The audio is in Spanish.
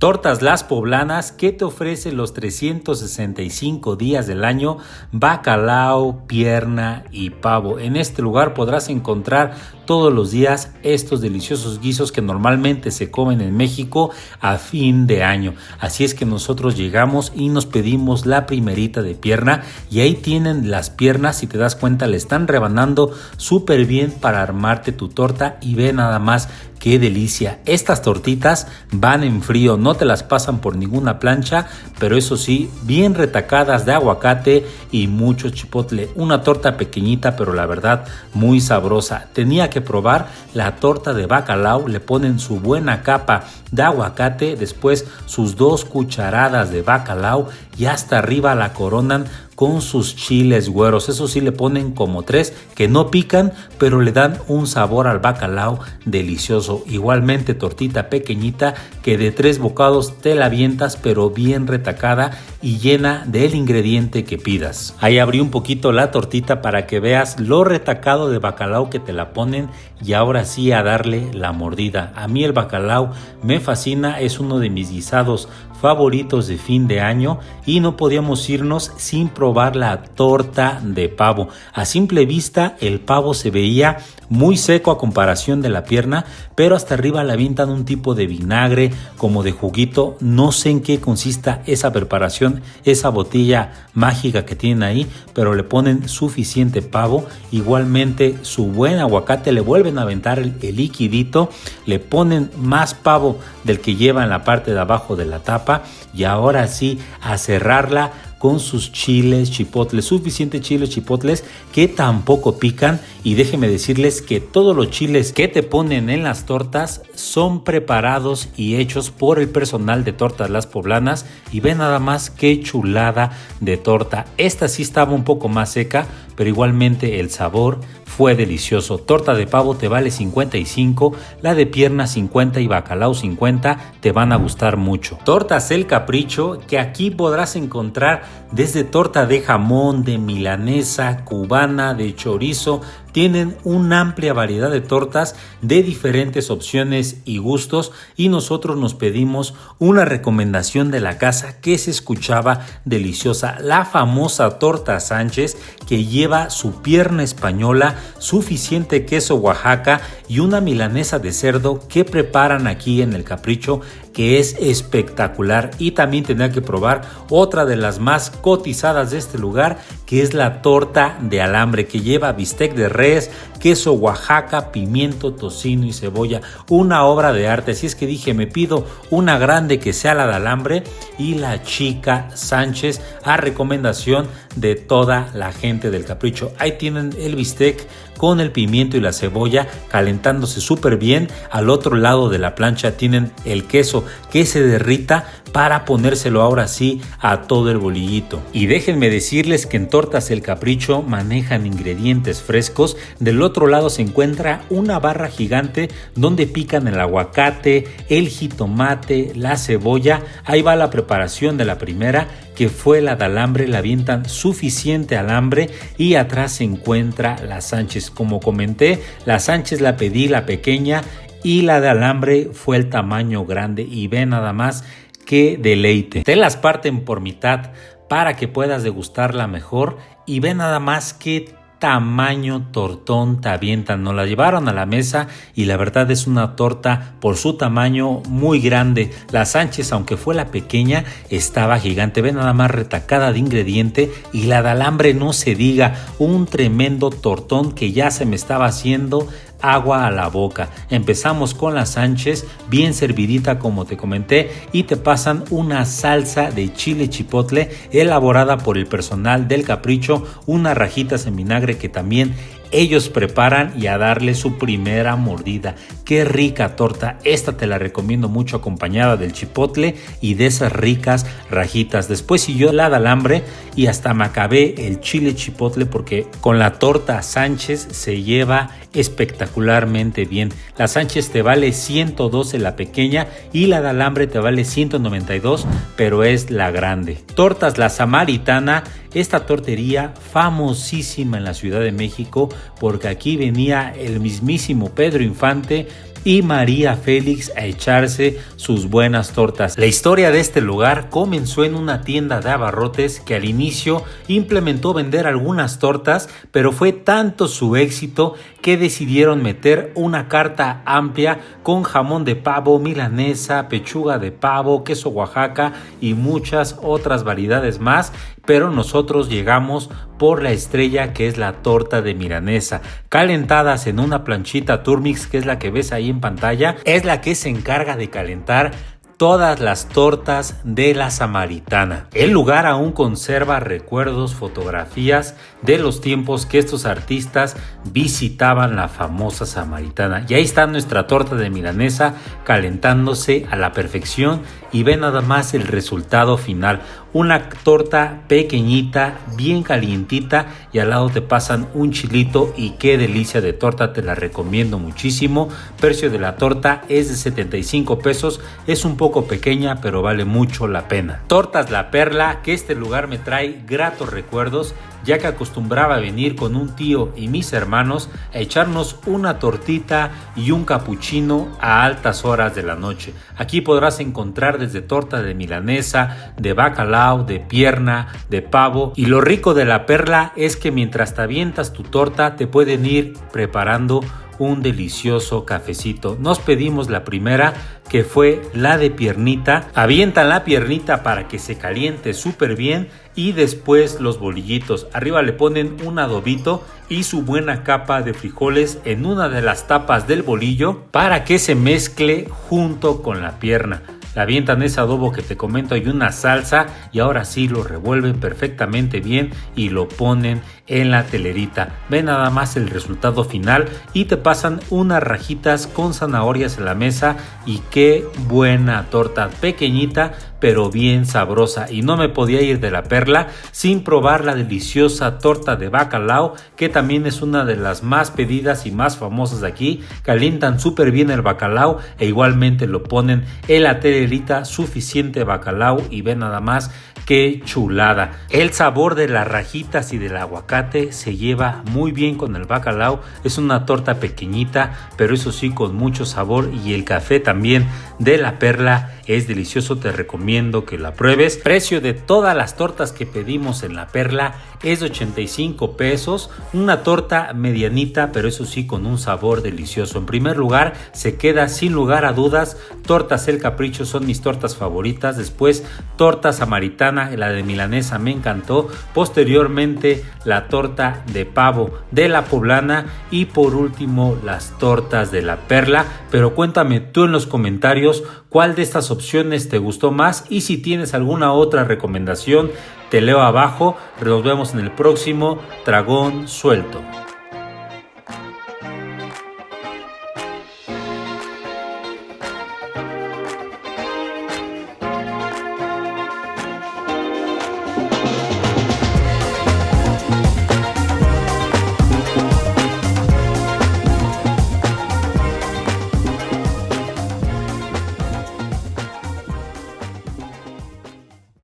Tortas Las Poblanas, que te ofrece los 365 días del año bacalao, pierna y pavo. En este lugar podrás encontrar todos los días estos deliciosos guisos que normalmente se comen en México a fin de año. Así es que nosotros llegamos y nos pedimos la primerita de pierna y ahí tienen las piernas. Si te das cuenta, le están rebanando súper bien para armarte tu torta y ve nada más qué delicia. Estas tortitas van en frío, no te las pasan por ninguna plancha, pero eso sí, bien retacadas de aguacate y mucho chipotle. Una torta pequeñita, pero la verdad muy sabrosa. Tenía que probar la torta de bacalao, le ponen su buena capa de aguacate, después sus 2 cucharadas de bacalao y hasta arriba la coronan con sus chiles güeros. Eso sí, le ponen como 3 que no pican, pero le dan un sabor al bacalao delicioso. Igualmente tortita pequeñita que de 3 bocados te la avientas, pero bien retacada y llena del ingrediente que pidas. Ahí abrí un poquito la tortita para que veas lo retacado de bacalao que te la ponen y ahora sí a darle la mordida. A mí el bacalao me fascina, es uno de mis guisados favoritos de fin de año y no podíamos irnos sin probar la torta de pavo. A simple vista el pavo se veía muy seco a comparación de la pierna, pero hasta arriba le avientan un tipo de vinagre como de juguito. No sé en qué consista esa preparación, esa botella mágica que tienen ahí, pero le ponen suficiente pavo, igualmente su buen aguacate, le vuelven a aventar el liquidito, le ponen más pavo del que lleva en la parte de abajo de la tapa y ahora sí a cerrarla con sus chiles chipotles, suficientes chiles chipotles que tampoco pican. Y déjenme decirles que todos los chiles que te ponen en las tortas son preparados y hechos por el personal de Tortas Las Poblanas y ven nada más qué chulada de torta. Esta sí estaba un poco más seca, pero igualmente el sabor fue delicioso. Torta de pavo te vale 55, la de pierna 50 y bacalao 50 te van a gustar mucho. Tortas El Capricho, que aquí podrás encontrar desde torta de jamón, de milanesa, cubana, de chorizo. Tienen una amplia variedad de tortas de diferentes opciones y gustos y nosotros nos pedimos una recomendación de la casa que se escuchaba deliciosa, la famosa torta Sánchez, que lleva su pierna española, suficiente queso Oaxaca y una milanesa de cerdo que preparan aquí en El Capricho, que es espectacular. Y también tendrá que probar otra de las más cotizadas de este lugar, que es la torta de alambre, que lleva bistec de res, queso Oaxaca, pimiento, tocino y cebolla. Una obra de arte. Así es que dije, me pido una grande que sea la de alambre y la chica Sánchez, a recomendación de toda la gente del Capricho. Ahí tienen el bistec con el pimiento y la cebolla calentándose súper bien. Al otro lado de la plancha tienen el queso que se derrita para ponérselo ahora sí a todo el bolillito. Y déjenme decirles que en Tortas El Capricho manejan ingredientes frescos. Del otro lado se encuentra una barra gigante donde pican el aguacate, el jitomate, la cebolla. Ahí va la preparación de la primera, que fue la de alambre. Le avientan suficiente alambre y atrás se encuentra la Sánchez. Como comenté, la Sánchez la pedí la pequeña y la de alambre fue el tamaño grande y ve nada más qué deleite. Te las parten por mitad para que puedas degustarla mejor y ve nada más qué tamaño tortón te avientan. Nos la llevaron a la mesa y la verdad es una torta por su tamaño muy grande. La Sánchez, aunque fue la pequeña, estaba gigante. Ve nada más retacada de ingrediente y la de alambre no se diga. Un tremendo tortón que ya se me estaba haciendo agua a la boca. Empezamos con la Sánchez bien servidita, como te comenté, y te pasan una salsa de chile chipotle elaborada por el personal del Capricho, unas rajitas en vinagre que también ellos preparan y a darle su primera mordida. Qué rica torta, esta te la recomiendo mucho acompañada del chipotle y de esas ricas rajitas. Después siguió la de alambre y hasta me acabé el chile chipotle porque con la torta Sánchez se lleva espectacularmente bien. La Sánchez te vale 112 la pequeña y la de alambre te vale 192, pero es la grande. Tortas La Samaritana, esta tortería famosísima en la Ciudad de México porque aquí venía el mismísimo Pedro Infante y María Félix a echarse sus buenas tortas. La historia de este lugar comenzó en una tienda de abarrotes que al inicio implementó vender algunas tortas, pero fue tanto su éxito que decidieron meter una carta amplia con jamón de pavo, milanesa, pechuga de pavo, queso Oaxaca y muchas otras variedades más, pero nosotros llegamos por la estrella, que es la torta de milanesa, calentadas en una planchita Turmix, que es la que ves ahí en pantalla, es la que se encarga de calentar todas las tortas de la Samaritana. El lugar aún conserva recuerdos, fotografías de los tiempos que estos artistas visitaban la famosa Samaritana. Y ahí está nuestra torta de milanesa calentándose a la perfección y ve nada más el resultado final. Una torta pequeñita, bien calientita y al lado te pasan un chilito y qué delicia de torta, te la recomiendo muchísimo. Precio de la torta es de 75 pesos, es un poco pequeña pero vale mucho la pena. Tortas La Perla, que este lugar me trae gratos recuerdos, ya que acostumbraba a venir con un tío y mis hermanos a echarnos una tortita y un capuchino a altas horas de la noche. Aquí podrás encontrar desde torta de milanesa, de bacalao, de pierna, de pavo, y lo rico de La Perla es que mientras te avientas tu torta te pueden ir preparando un delicioso cafecito. Nos pedimos la primera, que fue la de piernita. Avientan la piernita para que se caliente súper bien y después los bolillitos. Arriba le ponen un adobito y su buena capa de frijoles en una de las tapas del bolillo para que se mezcle junto con la pierna. Le avientan ese adobo que te comento y una salsa y ahora sí lo revuelven perfectamente bien y lo ponen en la telerita. Ve nada más el resultado final y te pasan unas rajitas con zanahorias en la mesa y qué buena torta, pequeñita pero bien sabrosa. Y no me podía ir de La Perla sin probar la deliciosa torta de bacalao, que también es una de las más pedidas y más famosas de aquí. Calientan súper bien el bacalao e igualmente lo ponen en la telerita, suficiente bacalao y ve nada más qué chulada. El sabor de las rajitas y del aguacate se lleva muy bien con el bacalao. Es una torta pequeñita, pero eso sí con mucho sabor, y el café también de La Perla es delicioso, te recomiendo que la pruebes. Precio de todas las tortas que pedimos en La Perla es de 85 pesos. Una torta medianita, pero eso sí con un sabor delicioso. En primer lugar se queda sin lugar a dudas Tortas El Capricho, son mis tortas favoritas. Después torta Samaritana, la de milanesa me encantó. Posteriormente la torta de pavo de La Poblana y por último las tortas de La Perla. Pero cuéntame tú en los comentarios cuál de estas opciones te gustó más y si tienes alguna otra recomendación te leo abajo. Nos vemos en el próximo Dragón Suelto.